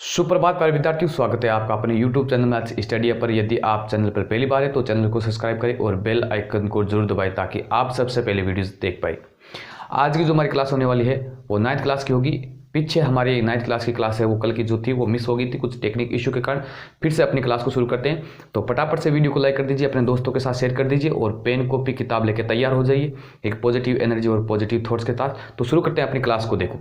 सुप्रभात प्यारे विद्यार्थियों, स्वागत है आपका अपने YouTube चैनल मैथ्स स्टडी पर। यदि आप चैनल पर पहली बार है तो चैनल को सब्सक्राइब करें और बेल आइकन को जरूर दबाएं ताकि आप सबसे पहले वीडियोस देख पाए। आज की जो हमारी क्लास होने वाली है वो 9th क्लास की होगी। पीछे हमारी 9th क्लास की क्लास है वो कल की जो थी वो मिस हो गई थी कुछ टेक्निक इशू के कारण। फिर से अपनी क्लास को शुरू करते हैं, तो फटाफट से वीडियो को लाइक कर दीजिए, अपने दोस्तों के साथ शेयर कर दीजिए और पेन कॉपी किताब लेकर तैयार हो जाइए एक पॉजिटिव एनर्जी और पॉजिटिव थॉट्स के साथ। तो शुरू करते हैं अपनी क्लास को। देखो,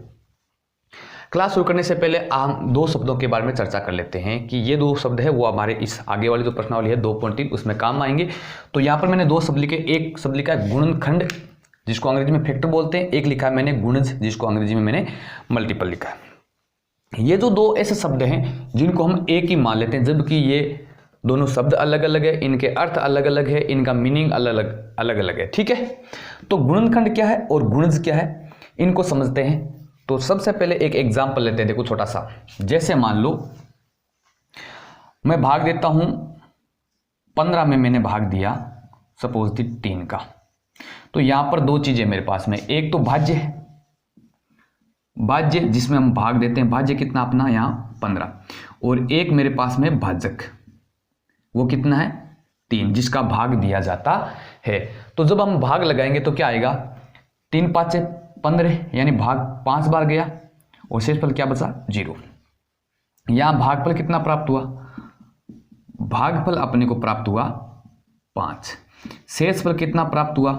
क्लास शुरू करने से पहले हम दो शब्दों के बारे में चर्चा कर लेते हैं कि ये दो शब्द है वो हमारे इस आगे वाली जो प्रश्नावली है 2.3 उसमें काम आएंगे। तो यहाँ पर मैंने दो शब्द लिखे, एक शब्द लिखा है गुणनखंड जिसको अंग्रेजी में फैक्टर बोलते हैं, एक लिखा है मैंने गुणज जिसको अंग्रेजी में मैंने मल्टीपल लिखा है। ये जो दो ऐसे शब्द हैं जिनको हम एक ही मान लेते हैं, जबकि ये दोनों शब्द अलग अलग है, इनके अर्थ अलग अलग है, इनका मीनिंग अलग अलग है। ठीक है, तो गुणनखंड क्या है और गुणज क्या है इनको समझते हैं। तो सबसे पहले एक एग्जाम्पल लेते हैं। देखो छोटा सा, जैसे मान लो मैं भाग देता हूं 15 में, मैंने भाग दिया सपोज थी 3 का। तो यहां पर दो चीजें मेरे पास में, एक तो भाज्य है, भाज्य जिसमें हम भाग देते हैं, भाज्य कितना अपना यहां 15, और एक मेरे पास में भाजक, वो कितना है 3 जिसका भाग दिया जाता है। तो जब हम भाग लगाएंगे तो क्या आएगा, 3 5 15 यानी भाग 5 बार गया और शेषफल क्या बचा 0। यहां भागफल कितना प्राप्त हुआ, भागफल अपने को प्राप्त हुआ 5। शेषफल कितना प्राप्त हुआ,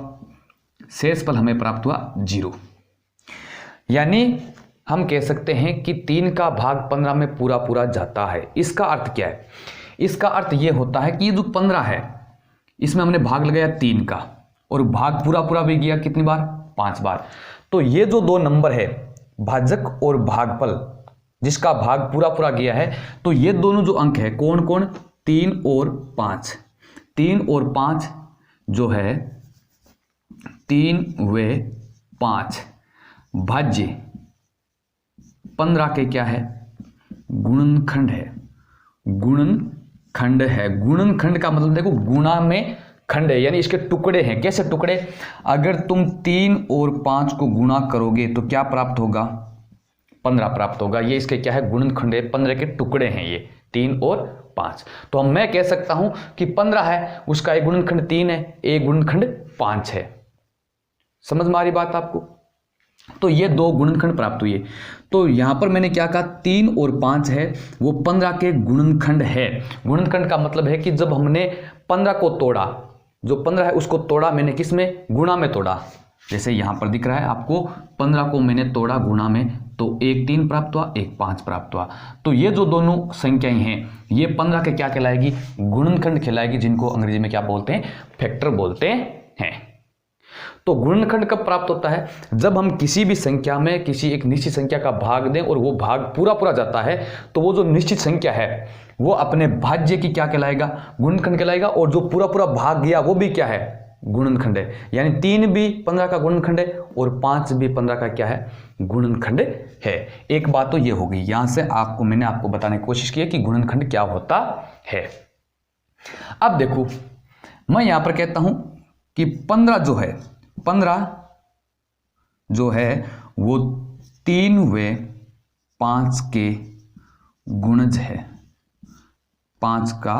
शेषफल हमें प्राप्त हुआ 0। यानी हम कह सकते हैं कि 3 का भाग 15 में पूरा पूरा जाता है। इसका अर्थ क्या है, इसका अर्थ यह होता है कि ये जो 15 है इसमें हमने भाग लगाया 3 का और भाग पूरा पूरा भी गया कितनी बार, 5 बार। तो ये जो दो नंबर है भाजक और भागफल जिसका भाग पूरा पूरा गया है, तो ये दोनों जो अंक है कौन कौन, 3 और 5। 3 और 5 जो है 3 व 5 भाज्य 15 के क्या है, गुणनखंड है। गुणनखंड है, गुणनखंड का मतलब देखो गुणा में खंड है, यानी इसके टुकड़े हैं। कैसे टुकड़े, अगर तुम 3 और 5 को गुणा करोगे तो क्या प्राप्त होगा, 15 प्राप्त होगा। ये इसके क्या है, गुणनखंड है, 15 के टुकड़े हैं ये 3 और 5। तो हम मैं कह सकता हूं कि 15 है उसका एक गुणनखंड 3 है, एक गुणनखंड 5 है। समझ में आ रही बात आपको। तो ये दो गुणनखंड प्राप्त हुए। तो यहां पर मैंने क्या कहा, 3 और 5 है वो 15 के गुणनखंड है। गुणनखंड का मतलब है कि जब हमने 15 को तोड़ा, जो 15 है उसको तोड़ा मैंने किस में, गुणा में तोड़ा। जैसे यहां पर दिख रहा है आपको, 15 को मैंने तोड़ा गुणा में, तो एक 3 प्राप्त हुआ, एक 5 प्राप्त हुआ। तो ये जो दोनों संख्याएं हैं ये 15 के क्या कहलाएगी, गुणनखंड कहलाएगी, जिनको अंग्रेजी में क्या बोलते हैं, फैक्टर बोलते हैं। तो गुणनखंड कब प्राप्त होता है, जब हम किसी भी संख्या में किसी एक निश्चित संख्या का भाग दें और वो भाग पूरा पूरा जाता है, तो वो जो निश्चित संख्या है वो अपने भाज्य की क्या कहलाएगा, गुणनखंड कहलाएगा, और जो पूरा पूरा भाग गया वो भी क्या है, गुणनखंड है। यानी 3 भी 15 का गुणनखंड है और 5 भी 15 का क्या है, गुणनखंड है। एक बात तो ये होगी, यहां से मैंने आपको बताने की कोशिश की है कि गुणनखंड क्या होता है। अब देखो, मैं यहां पर कहता हूं कि 15 जो है वो 3 व 5 के गुणज है, 5 का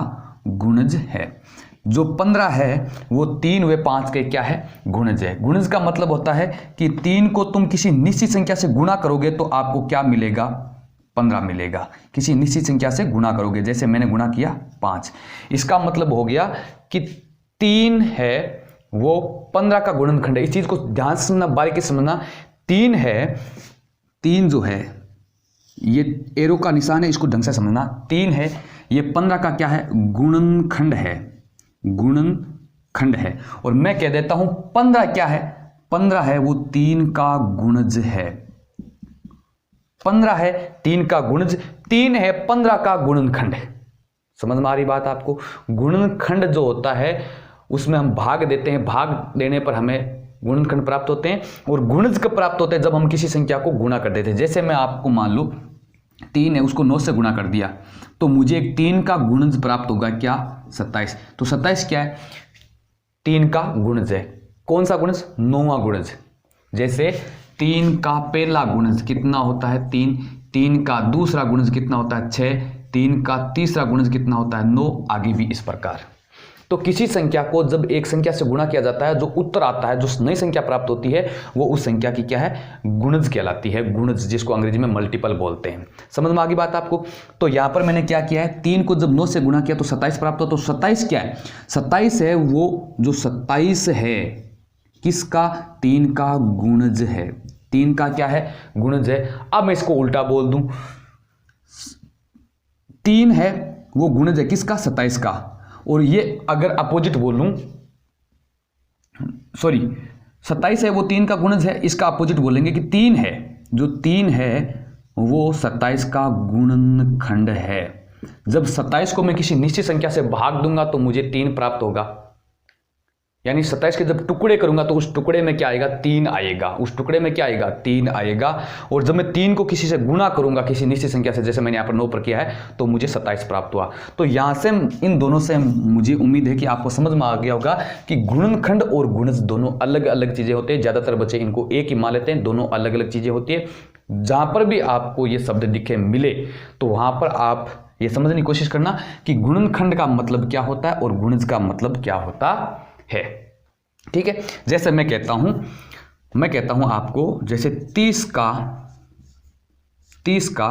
गुणज है। जो 15 है वो 3 व 5 के क्या है, गुणज है। गुणज का मतलब होता है कि 3 को तुम किसी निश्चित संख्या से गुणा करोगे तो आपको क्या मिलेगा, 15 मिलेगा। किसी निश्चित संख्या से गुणा करोगे, जैसे मैंने गुणा किया 5, इसका मतलब हो गया कि 3 है वो 15 का गुणनखंड है। इस चीज को ध्यान से समझना, बारीकी से समझना। 3 है, 3 जो है ये एरो का निशान है, इसको ढंग से समझना। 3 है ये 15 का क्या है, गुणनखंड है, गुणनखंड है। और मैं कह देता हूं 15 क्या है, 15 है वो 3 का गुणज है। 15 है 3 का गुणज, 3 है 15 का गुणनखंड है। समझ में आ रही बात आपको। गुणनखंड जो होता है उसमें हम भाग देते हैं, भाग देने पर हमें गुणनखंड प्राप्त होते हैं, और गुणज कब प्राप्त होते हैं, जब हम किसी संख्या को गुणा कर देते हैं। जैसे मैं आपको मान लो 3 है उसको 9 से गुणा कर दिया, तो मुझे एक 3 का गुणज प्राप्त होगा, क्या 27। तो 27 क्या है, 3 का गुणज है। कौन सा गुणज, 9वां गुणज। जैसे 3 का पहला गुणज कितना होता है, 3, 3 का दूसरा गुणज कितना होता है 6, 3 का तीसरा गुणज कितना होता है 9, आगे भी इस प्रकार। तो किसी संख्या को जब एक संख्या से गुणा किया जाता है, जो उत्तर आता है, जो नई संख्या प्राप्त होती है, वो उस संख्या की क्या है, गुणज कहलाती है, गुणज, जिसको अंग्रेजी में मल्टीपल बोलते हैं। समझ में आ गई बात आपको। तो यहां पर मैंने क्या किया है, 3 को जब 9 से गुणा किया तो 27 प्राप्त हो। तो 27 क्या है, 27 है वो जो 27 है किसका, 3 का गुणज है, 3 का क्या है, गुणज है। अब मैं इसको उल्टा बोल दूं, 3 है वो गुणज है किसका, 27 का, और ये अगर अपोजिट बोलूं, सॉरी 27 है वो 3 का गुणज है, इसका अपोजिट बोलेंगे कि 3 है, जो 3 है वो 27 का गुणनखंड है। जब 27 को मैं किसी निश्चित संख्या से भाग दूंगा तो मुझे 3 प्राप्त होगा, यानी 27 के जब टुकड़े करूंगा तो उस टुकड़े में क्या आएगा, 3 आएगा, उस टुकड़े में क्या आएगा, 3 आएगा। और जब मैं 3 को किसी से गुणा करूंगा किसी निश्चित संख्या से, जैसे मैंने यहाँ पर 9 पर किया है, तो मुझे 27 प्राप्त हुआ। तो यहाँ से इन दोनों से मुझे उम्मीद है कि आपको समझ में आ गया होगा कि गुणनखंड और गुणज दोनों अलग अलग चीजें होती है। ज्यादातर बच्चे इनको एक ही मान लेते हैं, दोनों अलग अलग चीजें होती है। जहां पर भी आपको ये शब्द दिखे मिले तो वहां पर आप ये समझने की कोशिश करना कि गुणनखंड का मतलब क्या होता है और गुणज का मतलब क्या होता है। ठीक है, जैसे मैं कहता हूं आपको, जैसे 30 का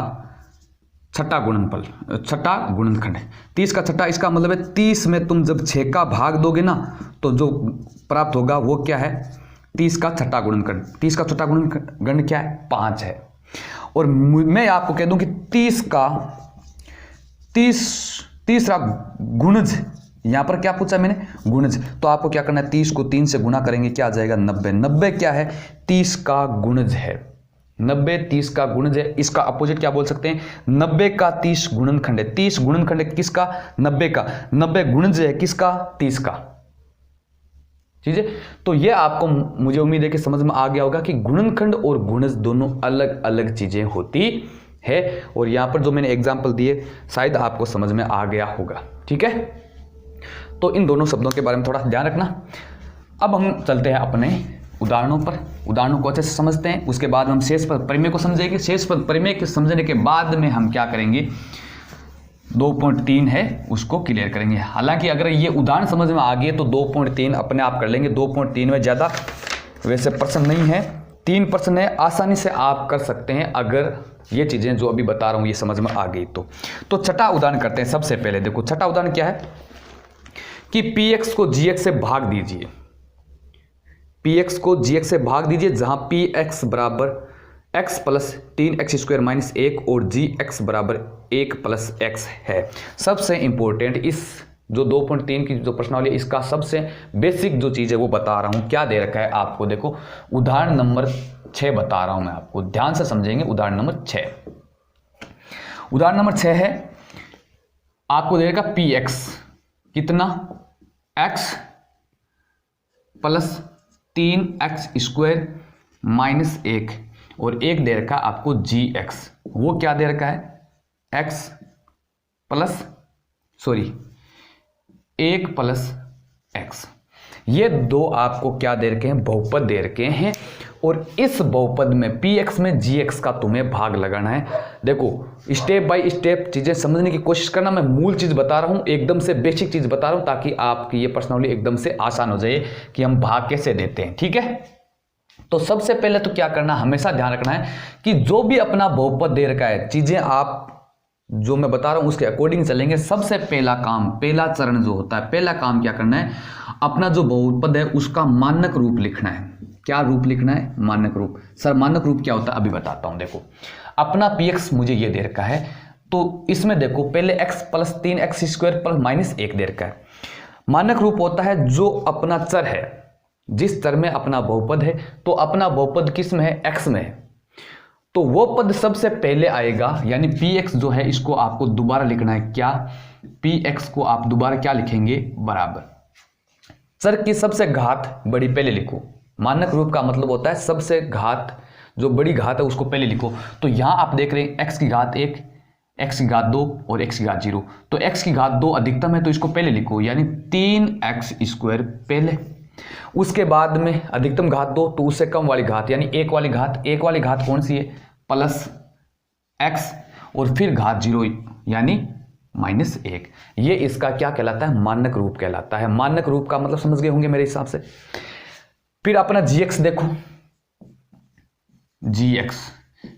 छठा गुणनखंड है, 30 का छठा, इसका मतलब है 30 में तुम जब 6 का भाग दोगे ना तो जो प्राप्त होगा वो क्या है, 30 का छठा गुणनखंड। 30 का छठा गुणनखंड क्या है, 5 है। और मैं आपको कह दूं कि 30 का तीसरा गुणज, यहां पर क्या पूछा मैंने, गुणज, तो आपको क्या करना है, 30 को 3 से गुणा करेंगे, क्या आ जाएगा 90। 90 क्या है, 30 का गुणज है, 90 30 का गुणज है। इसका अपोजिट क्या बोल सकते हैं, 90 का 30 गुणनखंड है। 30 गुणनखंड है किसका, 90 का, 90 गुणज है किसका, 30 का। ठीक है, तो ये आपको, मुझे उम्मीद है कि समझ में आ गया होगा कि गुणनखंड और गुणज दोनों अलग अलग चीजें होती है। और यहां पर जो मैंने एग्जाम्पल दिए शायद आपको समझ में आ गया होगा। ठीक है, तो इन दोनों शब्दों के बारे में थोड़ा ध्यान रखना। अब हम चलते हैं अपने उदाहरणों पर, उदाहरणों को अच्छे से समझते हैं, उसके बाद हम शेष पद परिमेय को समझेंगे। शेष पद परिमेय के समझने के बाद में हम क्या करेंगे, 2.3 है उसको क्लियर करेंगे। हालांकि अगर ये उदाहरण समझ में आ गए तो 2.3 अपने आप कर लेंगे। 2.3 में ज़्यादा वैसे प्रश्न नहीं है, 3 प्रश्न है, आसानी से आप कर सकते हैं अगर ये चीज़ें जो अभी बता रहा हूँ ये समझ में आ गई तो छठा उदाहरण करते हैं। सबसे पहले देखो, छठा उदाहरण क्या है कि px को gx से भाग दीजिए, px को gx से भाग दीजिए, जहां px बराबर x plus 3x square minus 1 और gx बराबर 1 प्लस x है। सबसे इंपॉर्टेंट इस जो 2.3 की जो प्रश्नावली है, इसका सबसे बेसिक जो चीज़ है वो बता रहा हूं। क्या दे रखा है आपको, देखो उदाहरण नंबर 6 बता रहा हूं मैं आपको, ध्यान से समझेंगे। उदाहरण नंबर 6, उदाहरण नंबर 6 है, आपको दे रखा px कितना, x plus 3x square minus 1 और 1 दे रखा है आपको gx। वो क्या दे रखा है, x प्लस 1 प्लस x। ये दो आपको क्या दे रखे हैं, बहुपद दे रखे हैं। और इस बहुपद में px में gx का तुम्हें भाग लगाना है। देखो स्टेप बाय स्टेप चीजें समझने की कोशिश करना। मैं मूल चीज बता रहा हूं, एकदम से बेसिक चीज बता रहा हूं, ताकि आपकी ये प्रश्नावली एकदम से आसान हो जाए कि हम भाग कैसे देते हैं। ठीक है, तो सबसे पहले तो क्या करना, हमेशा ध्यान रखना है कि जो भी अपना बहुपद दे रखा है, चीजें आप जो मैं बता रहा हूं उसके अकॉर्डिंग चलेंगे। सबसे पहला काम, पहला चरण जो होता है, पहला काम क्या करना है, अपना जो बहुपद है उसका मानक रूप लिखना है। क्या रूप लिखना है, मानक रूप। सर मानक रूप क्या होता है, अभी बताता हूं। देखो अपना px मुझे ये दे रखा है, तो इसमें देखो पहले x plus 3x square plus minus 1 दे रखा है। मानक रूप होता है जो अपना चर है, जिस चर में अपना बहुपद है, तो अपना बहुपद किस में है, x में है, तो वो पद सबसे पहले आएगा। यानी px जो है इसको आपको दोबारा लिखना है। क्या, px को आप दोबारा क्या लिखेंगे, बराबर चर की सबसे घात बड़ी पहले लिखो। मानक रूप का मतलब होता है सबसे घात, जो बड़ी घात है उसको पहले लिखो। तो यहां आप देख रहे हैं x की घात 1, x की घात 2 और x की घात 0। तो x की घात 2 अधिकतम है तो इसको पहले लिखो, यानी 3x स्क्वायर पहले। उसके बाद में अधिकतम घात 2, तो उससे कम वाली घात यानी 1 वाली घात। 1 वाली घात कौन सी है, प्लस एक्स और फिर घात 0 यानी -1। ये इसका क्या कहलाता है? मानक रूप कहलाता है। मानक रूप का मतलब समझ गए होंगे मेरे हिसाब से। फिर अपना gx देखो,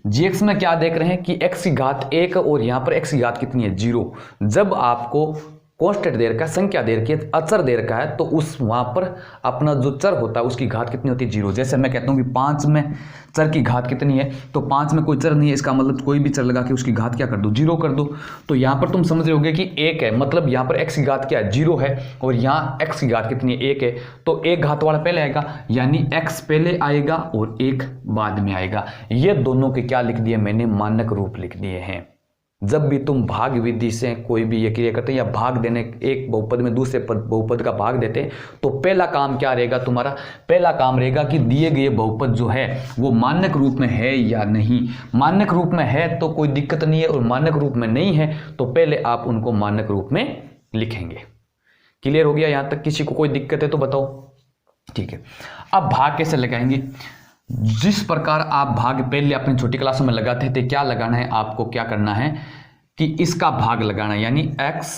gx में क्या देख रहे हैं कि x की घात 1 और यहां पर x की घात कितनी है? 0। जब आपको कांस्टेंट दे रखा है, संख्या दे रखी है, अचर दे रखा है, तो उस वहां पर अपना जो चर होता है उसकी घात कितनी होती है? 0। जैसे मैं कहता हूं कि 5 में चर की घात कितनी है, तो 5 में कोई चर नहीं है, इसका मतलब कोई भी चर लगा के उसकी घात क्या कर दो? 0 कर दो। तो यहां पर तुम समझ रहे होगे कि 1 है, मतलब यहां पर x की घात क्या है? 0 है, और यहां x की घात कितनी है? 1 है। तो एक घात वाला पहले आएगा, यानी x पहले आएगा और 1 बाद में आएगा। ये दोनों के क्या लिख दिए मैंने? मानक रूप लिख दिए हैं। जब भी तुम भाग विधि से कोई भी ये क्रिया करते हैं या भाग देने, एक बहुपद में दूसरे बहुपद का भाग देते हैं, तो पहला काम क्या रहेगा तुम्हारा? पहला काम रहेगा कि दिए गए बहुपद जो है वो मानक रूप में है या नहीं। मानक रूप में है तो कोई दिक्कत नहीं है, और मानक रूप में नहीं है तो पहले आप उनको मानक रूप में लिखेंगे। क्लियर हो गया यहां तक? किसी को कोई दिक्कत है तो बताओ। ठीक है, अब भाग कैसे लगाएंगे? जिस प्रकार आप भाग पहले अपनी छोटी क्लासों में लगाते थे, क्या लगाना है आपको? क्या करना है कि इसका भाग लगाना है, यानी x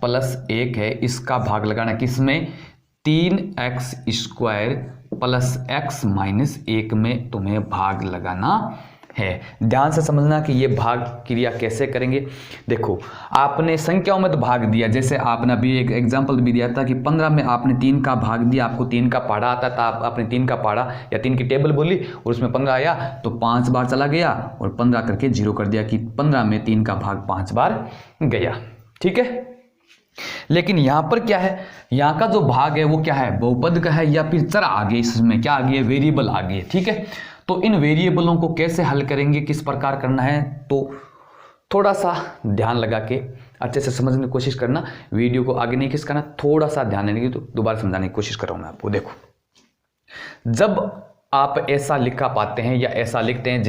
प्लस 1 है, इसका भाग लगाना। किसमें? 3x² प्लस x माइनस 1 में तुम्हें भाग लगाना है। ध्यान से समझना कि ये भाग क्रिया कैसे करेंगे। देखो, आपने संख्याओं में तो भाग दिया, जैसे आपने अभी एक एग्जांपल भी दिया था कि 15 में आपने 3 का भाग दिया, आपको 3 का पहाड़ा आता था, आपने 3 का पहाड़ा या 3 की टेबल बोली और उसमें 15 आया, तो 5 बार चला गया और 15 करके 0 कर दिया कि 15 में 3 का भाग 5 बार गया। ठीक है, लेकिन यहां पर क्या है? यहां का जो भाग है वो क्या है? बहुपद का है या फिर चर आगे, इसमें क्या आ गया? वेरिएबल आ गए। ठीक है, तो इन वेरिएबलों को कैसे हल करेंगे, किस प्रकार करना है, तो थोड़ा सा ध्यान लगा के अच्छे से समझने की कोशिश करना। वीडियो को आगे नहीं खींच करना, थोड़ा सा ध्यान देने की, तो दोबारा समझाने की कोशिश कर रहा हूं मैं आपको। देखो, जब आप ऐसा लिखा पाते हैं या ऐसा लिखते हैं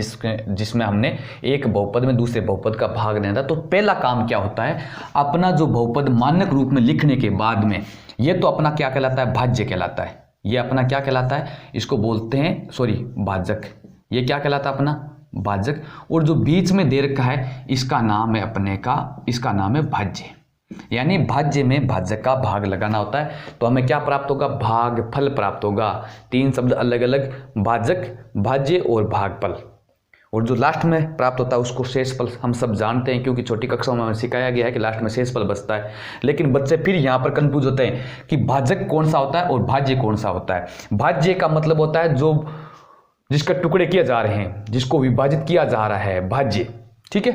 जिसमें हमने एक बहुपद में दूसरे बहुपद का भाग देना था, तो पहला काम क्या होता है? अपना जो बहुपद मानक रूप में लिखने के बाद में, ये तो अपना क्या कहलाता है? भाज्य कहलाता है। ये अपना क्या कहलाता है? इसको बोलते हैं, भाजक। ये क्या कहलाता है? अपना भाजक। और जो बीच में दे रखा है इसका नाम है अपने का, इसका नाम है भाज्य। यानी भाज्य में भाजक का भाग लगाना होता है, तो हमें क्या प्राप्त होगा? भागफल प्राप्त होगा। 3 शब्द अलग अलग, भाजक, भाज्य और भागफल। और जो लास्ट में प्राप्त होता है उसको शेषफल हम सब जानते हैं, क्योंकि छोटी कक्षाओं में हमें सिखाया गया है कि लास्ट में शेषफल बचता है। लेकिन बच्चे फिर यहाँ पर कंफ्यूज होते हैं कि भाजक कौन सा होता है और भाज्य कौन सा होता है। भाज्य का मतलब होता है जो जिसके टुकड़े किए जा रहे हैं, जिसको विभाजित किया जा रहा है, भाज्य। ठीक है,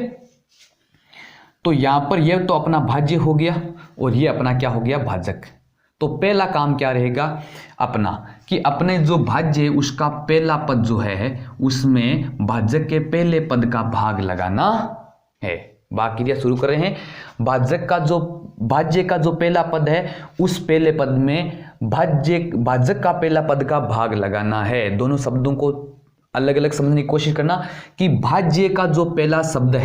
तो यहां पर यह तो अपना भाज्य हो गया और ये अपना क्या हो गया? भाजक। तो पहला काम क्या रहेगा अपना कि अपने जो भाज्य है उसका पहला पद जो है उसमें भाजक के पहले पद का भाग लगाना है। भाग क्रिया शुरू कर रहे हैं। भाजक का जो पहला पद है उस पहले पद में भाजक का पहला पद का भाग लगाना है। दोनों शब्दों को अलग अलग समझने की कोशिश करना कि भाज्य का जो पहला शब्द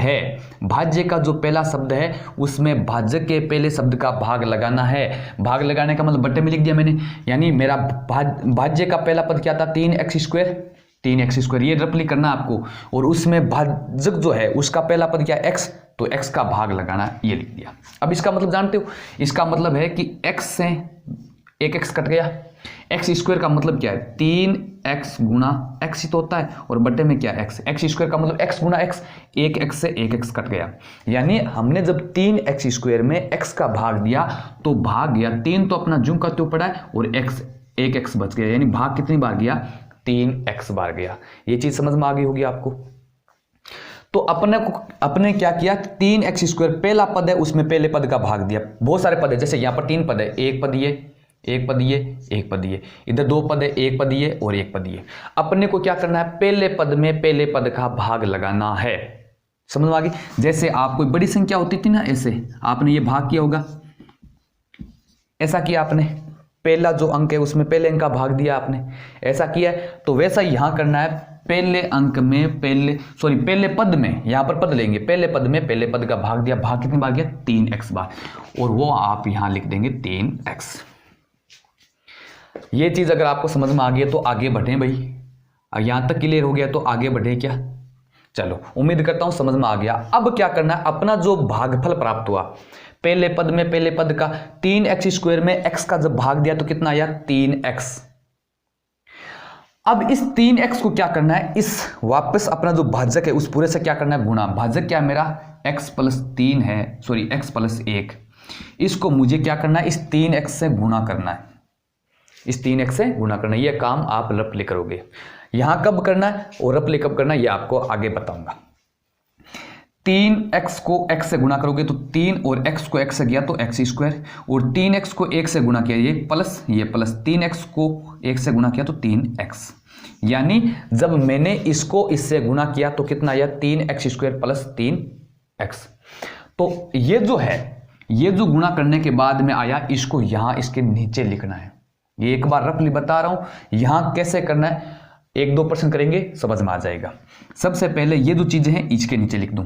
है उसमें भाजक के पहले शब्द का भाग लगाना है। भाग लगाने का मतलब बट्टे में लिख दिया मैंने, यानी मेरा भाज्य का पहला पद क्या था? 3x²। ये रफली करना आपको, और उसमें भाजक जो है उसका पहला पद क्या? x, तो x का भाग लगाना, ये लिख दिया। अब इसका मतलब जानते हो? इसका मतलब है कि x से एक x कट गया। x² का मतलब क्या है? 3x गुना x ही तो होता है, और बट्टे में क्या? x² का मतलब x गुना x, 1x से 1x कट गया। यानी हमने जब 3x² में x का भाग दिया तो भाग गया 3, तो अपना ज्यों का त्यों पड़ा है, और x 1x बच गया। यानी भाग कितनी बार गया? 3x बार गया। ये चीज समझ में आ गई होगी आपको। तो अपने क्या किया? 3x² पहला पद है उसमें पहले पद का भाग दिया। बहुत सारे पद है, जैसे यहाँ पर 3 पद है, एक पद ये, इधर 2 पद है, एक पद ये और एक पद ये। अपने को क्या करना है? पहले पद में पहले पद का भाग लगाना है। समझ में आ गई? जैसे आप कोई बड़ी संख्या होती थी ना, ऐसे आपने ये भाग किया होगा, ऐसा किया आपने, पहला जो अंक है उसमें पहले अंक का भाग दिया आपने, ऐसा किया है। तो वैसा यहां करना है, पहले पद में, यहां पर पद लेंगे, पहले पद में पहले पद का भाग दिया। भाग कितनी बार गया? 3x बार, और वो आप यहां लिख देंगे 3x। ये चीज अगर आपको समझ में आ गई तो आगे बढ़े भाई। यहां तक क्लियर हो गया तो आगे बढ़े क्या? चलो उम्मीद करता हूं समझ में आ गया। अब क्या करना है, अपना जो भागफल प्राप्त हुआ पहले पद में, पहले पद का 3x² में x का जब भाग दिया तो कितना आया 3x। अब इस 3x को क्या करना है, इस वापस अपना जो भाजक है उस पूरे से क्या करना है गुणा। भाजक क्या है मेरा x+3 है, सॉरी x+1, इसको मुझे क्या करना है इस 3x से गुणा करना है, इस 3x से गुणा करना है। ये काम आप रफली करोगे। यहां कब करना है और रफली कब करना है ये आपको आगे बताऊंगा। 3x को x से गुणा करोगे तो 3 और x को x से गया तो x², और 3x को 1 से गुणा किया ये प्लस 3x को 1 से गुणा किया तो 3x। यानी जब मैंने इसको इससे गुणा किया तो कितना आया 3x² प्लस 3x। तो ये जो है, ये जो गुणा करने के बाद में आया, इसको यहां इसके नीचे लिखना है। ये एक बार रफली बता रहा हूं, यहां कैसे करना है 1-2% करेंगे समझ में आ जाएगा। सबसे पहले ये जो चीजें हैं इसके नीचे लिख दूं।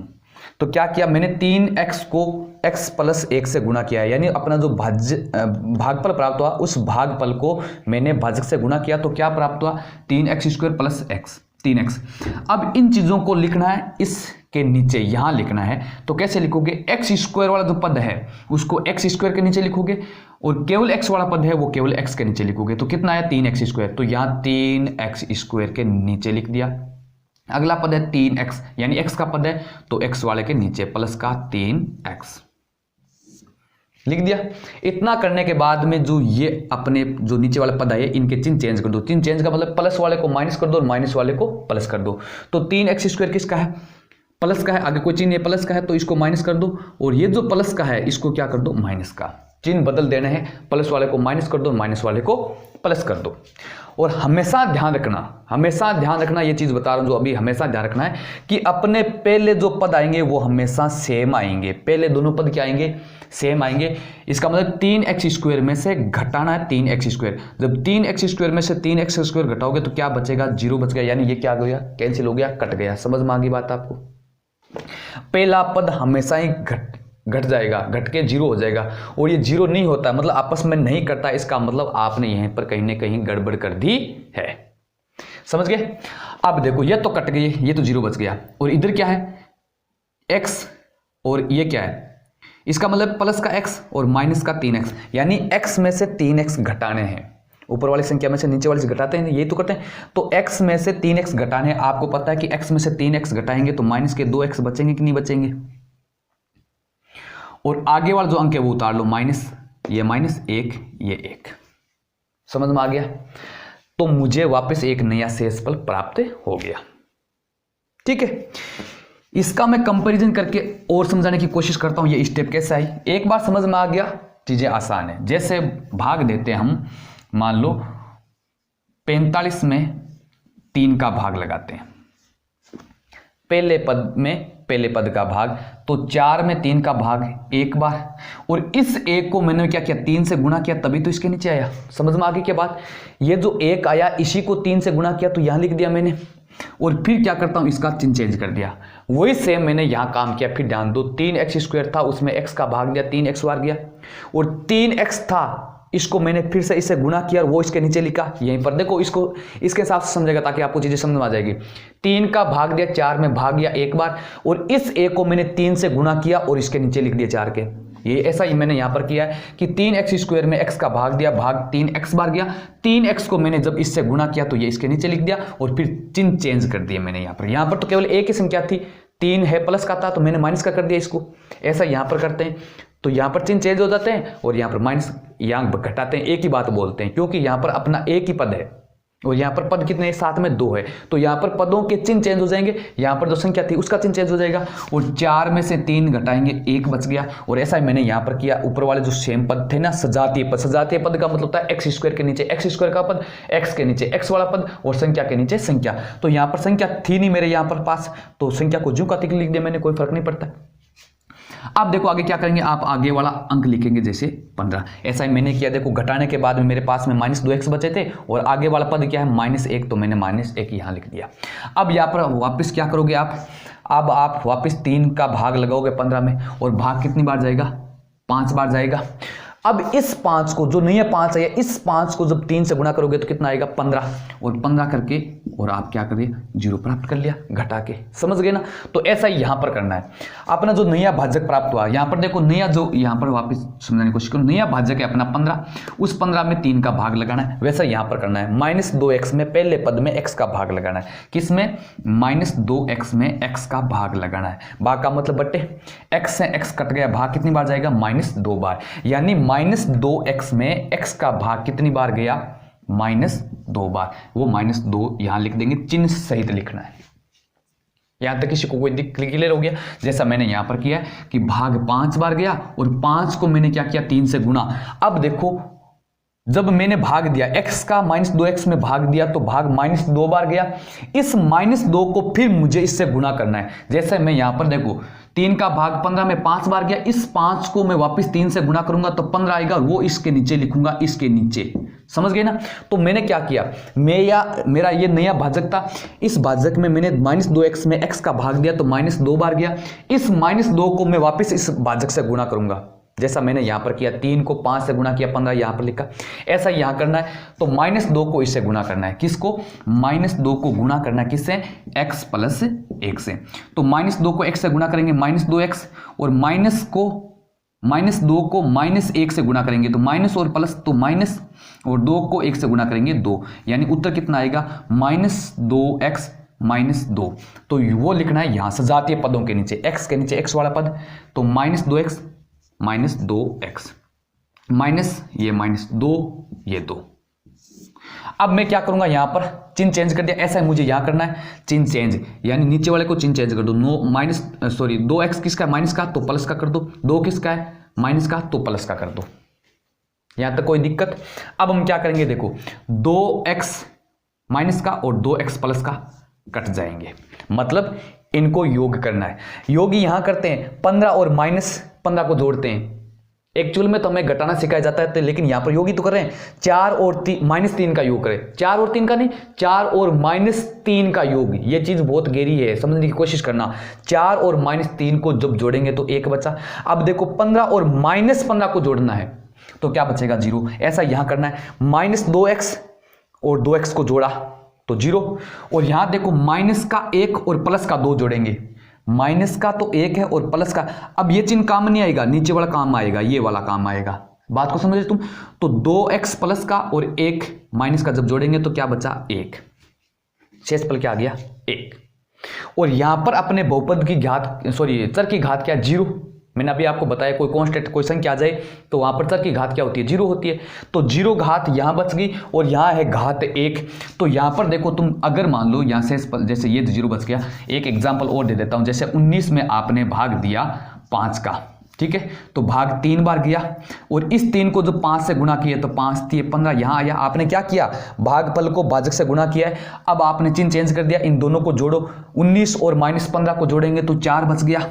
तो क्या किया मैंने 3x को x+1 से गुणा किया है, यानी अपना जो भागफल प्राप्त हुआ उस भागफल को मैंने भाजक से गुणा किया तो क्या प्राप्त हुआ 3x² प्लस x, 3x। अब इन चीजों को लिखना है इसके नीचे, यहां लिखना है। तो कैसे लिखोगे, x² वाला जो पद है उसको x² के नीचे लिखोगे, और केवल x वाला पद है वो केवल x के नीचे लिखोगे। तो कितना आया 3x², तो यहां 3x² के नीचे लिख दिया। अगला पद है 3x, यानी x का पद है तो x वाले के नीचे प्लस का 3x लिख दिया। इतना करने के बाद में जो ये अपने जो नीचे वाला पद है इनके चिन्ह चेंज कर दो। चिन्ह चेंज का मतलब प्लस वाले को माइनस कर दो और माइनस वाले को प्लस कर दो। तो 3x² किसका है, प्लस का है, आगे कोई चिन्ह प्लस का है तो इसको माइनस कर दो, और ये जो प्लस का है इसको क्या कर दो माइनस का। चिन्ह बदल देना है, प्लस वाले को माइनस कर दो, माइनस वाले को प्लस कर दो। और हमेशा ध्यान रखना, ये चीज बता रहा हूं जो अभी हमेशा ध्यान रखना है कि अपने पहले जो पद आएंगे वो हमेशा सेम आएंगे। पहले दोनों पद क्या आएंगे, सेम आएंगे। इसका मतलब 3x² में से घटाना है 3x²। जब 3x² में से 3x² घटाओगे तो क्या बचेगा, 0 बच गया, यानी ये क्या हो गया, कैंसिल हो गया, कट गया। समझ में आ गई बात आपको। पहला पद हमेशा ही घट जाएगा, घट के 0 हो जाएगा, और ये 0 नहीं होता मतलब आपस में नहीं करता, इसका मतलब आपने यहीं पर कहीं ना कहीं गड़बड़ कर दी है। समझ गए। अब देखो ये तो कट गई, ये तो 0 बच गया, और इधर क्या है x, और ये क्या है, इसका मतलब प्लस का x और माइनस का 3x, यानी x में से 3x घटाने हैं। ऊपर वाली संख्या में से नीचे वाली से घटाते हैं, यही तो करते हैं। तो x में से 3x घटाने, आपको पता है कि x में से 3x घटाएंगे तो माइनस के 2x बचेंगे कि नहीं बचेंगे, और आगे वाला जो अंक है वो उतार लो, माइनस 1 ये 1। समझ में आ गया। तो मुझे वापस एक नया शेषफल प्राप्त हो गया। ठीक है, इसका मैं कंपैरिजन करके और समझाने की कोशिश करता हूं ये स्टेप कैसा है। एक बार समझ में आ गया, चीजें आसान है। जैसे भाग देते हैं हम, मान लो 45 में 3 का भाग लगाते हैं, पहले पद में पहले पद का भाग, तो 4 में 3 का भाग एक बार, और इस 1 को मैंने क्या किया 3 से गुणा किया, तभी तो इसके नीचे आया। समझ में आ गई क्या बात। ये जो 1 आया इसी को 3 से गुणा किया तो यहां लिख दिया मैंने, और फिर क्या करता हूं इसका चिन्ह चेंज कर दिया। वही सेम मैंने यहां काम किया। फिर ध्यान दो, 3x² था उसमें x का भाग दिया, 3x बार गया, और 3x था इसको मैंने फिर से इससे गुणा किया और वो इसके नीचे लिखा। यहीं पर देखो, इसको इसके हिसाब से समझेगा ताकि आपको चीजें समझ में आ जाएगी। 3 का भाग दिया, 4 में भाग गया एक बार, और इस 1 को मैंने 3 से गुणा किया और इसके नीचे लिख दिया 4 के। ये ऐसा ही मैंने यहां पर किया है कि 3x² में x का भाग दिया, भाग 3x बार गया, 3x को मैंने जब इससे गुणा किया तो ये इसके नीचे लिख दिया, और फिर चिन्ह चेंज कर दिया मैंने। यहां पर तो केवल एक ही संख्या थी, 3 है प्लस का था तो मैंने माइनस का कर दिया इसको। ऐसा यहां पर करते हैं, तो यहां पर चिन्ह चेंज हो जाते हैं, और यहां पर माइनस यहां घटाते हैं, एक ही बात बोलते हैं, क्योंकि यहां पर अपना एक ही पद है और यहां पर पद कितने, साथ में 2 है, तो यहां पर पदों के चिन्ह चेंज हो जाएंगे। यहां पर जो संख्या थी उसका चिन्ह चेंज हो जाएगा, और 4 में से 3 घटाएंगे 1 बच गया। और ऐसा ही मैंने यहां पर किया। ऊपर वाले जो सेम पद थे ना, सजातीय पद, सजातीय पद का मतलब होता है x² के नीचे x² का पद, x के नीचे x वाला पद, और संख्या के नीचे संख्या। तो यहां पर संख्या थी नहीं मेरे यहां पर पास, तो संख्या को ज्यों का त्यों लिख दिया मैंने, कोई फर्क नहीं पड़ता। आप देखो आगे क्या करेंगे, आप आगे वाला अंक लिखेंगे जैसे 15। ऐसा ही मैंने किया। देखो घटाने के बाद में मेरे पास में -2x बचे थे, और आगे वाला पद क्या है -1, तो मैंने -1 यहां लिख दिया। अब यहां पर वापस क्या करोगे आप, अब आप वापस 3 का भाग लगाओगे 15 में, और भाग कितनी बार जाएगा, 5 बार जाएगा। अब इस 5 को, जो नहीं है 5 है, इस 5 को जब 3 से गुणा करोगे तो कितना आएगा 15, और 15 करके और आप क्या करिए 0 प्राप्त कर लिया घटा के, समझ गए ना। तो ऐसा ही यहां पर करना है। अपना जो नया भाजक प्राप्त हुआ, यहां पर देखो नया, जो यहां पर वापस समझाने की कोशिश करो, नया भाजक है अपना 15, उस 15 में 3 का भाग लगाना है, वैसा यहां पर करना है। -2x में पहले पद में x का भाग लगाना है, किसमें -2x में x का भाग लगाना है। भाग का मतलब बट्टे, x से x कट गया, भाग कितनी बार जाएगा -2 बार, यानी -2x में x का भाग कितनी बार गया -2 बार। वो -2 यहां लिख देंगे, चिन्ह सहित लिखना है। यहां तक किसी को कोई क्लियर हो गया? जैसा मैंने यहां पर किया कि भाग 5 बार गया और 5 को मैंने क्या किया 3 से गुणा। अब देखो जब मैंने भाग दिया x का -2x में भाग दिया तो भाग -2 बार गया, इस -2 को फिर मुझे इससे गुणा करना है। जैसे मैं यहां पर देखो 3 का भाग 15 में 5 बार गया, इस 5 को मैं वापस 3 से गुणा करूंगा तो 15 आएगा, वो इसके नीचे लिखूंगा, इसके नीचे, समझ गए ना। तो मैंने क्या किया, मेरा ये नया भाजक था, इस भाजक में मैंने -2x में x का भाग दिया तो -2 बार गया, इस -2 को मैं वापस इस भाजक से गुणा करूंगा, जैसा मैंने यहां पर किया, 3 को 5 से गुणा किया, 15 यहां पर लिखा, ऐसा यहां करना है। तो -2 को इससे गुणा करना है, किसको, -2 को गुणा करना है किससे, x + 1 से। तो -2 को x से गुणा करेंगे -2x, और -2 को -1 से गुणा करेंगे तो माइनस और प्लस, तो माइनस, और 2 को 1 से गुणा करेंगे 2, यानी उत्तर कितना आएगा -2x - 2। तो वो लिखना है यहां सजातीय पदों के नीचे, x के नीचे x वाला पद, तो -2x - 2x, माइनस ये -2 ये 2। अब मैं क्या करूंगा, यहां पर चिन्ह चेंज कर दिया, ऐसा मुझे यहां करना है चिन्ह चेंज, यानी नीचे वाले को चिन्ह चेंज कर दो। 2x किसका है माइनस का, तो प्लस का कर दो, 2 किसका है माइनस का, तो प्लस का कर दो। यहां तक कोई दिक्कत? अब हम क्या करेंगे, देखो 2x माइनस का और 2x प्लस का कट जाएंगे, मतलब इनको योग करना है। योग यहां करते हैं 15 और -15 को जोड़ते हैं। एक्चुअल में तो हमें घटाना सिखाया जाता है, लेकिन यहां पर योग ही तो कर रहे हैं, 4 और -3 का योग करें, 4 और 3 का नहीं, 4 और -3 का योग। ये चीज बहुत गहरी है, समझने की कोशिश करना। 4 और -3 को जब जोड़ेंगे तो 1 बचा। अब देखो 15 और -15 को जोड़ना है तो क्या बचेगा 0, ऐसा यहां करना है। -2x और 2x को जोड़ा तो 0, और यहां देखो माइनस का 1 और प्लस का 2 जोड़ेंगे, माइनस का तो 1 है और प्लस का, अब ये चिन्ह काम नहीं आएगा, नीचे वाला काम आएगा, ये वाला काम आएगा। बात को समझे तुम? तो 2x प्लस का और 1 माइनस का जब जोड़ेंगे तो क्या बचा 1, शेषफल क्या आ गया 1। और यहां पर अपने बहुपद की चर की घात क्या 0। मैंने अभी आपको बताया कोई कांस्टेंट कोई संख्या आ जाए तो वहां पर चर की घात क्या होती है 0 होती है, तो 0 घात यहां बच गई और यहां है घात 1। तो यहां पर देखो तुम अगर मान लो यहां से जैसे ये 0 बच गया, एक एग्जांपल और दे देता हूं, जैसे 19 में आपने भाग दिया 5 का, ठीक है, तो भाग 3 बार गया और इस 3 को जब 5 से गुणा किया तो 5 3 15 यहां आया। आपने क्या किया, भागफल को भाजक से गुणा किया है। अब आपने चिन्ह चेंज कर दिया, इन दोनों को जोड़ो, 19 और -15 को जोड़ेंगे तो 4 बच गया।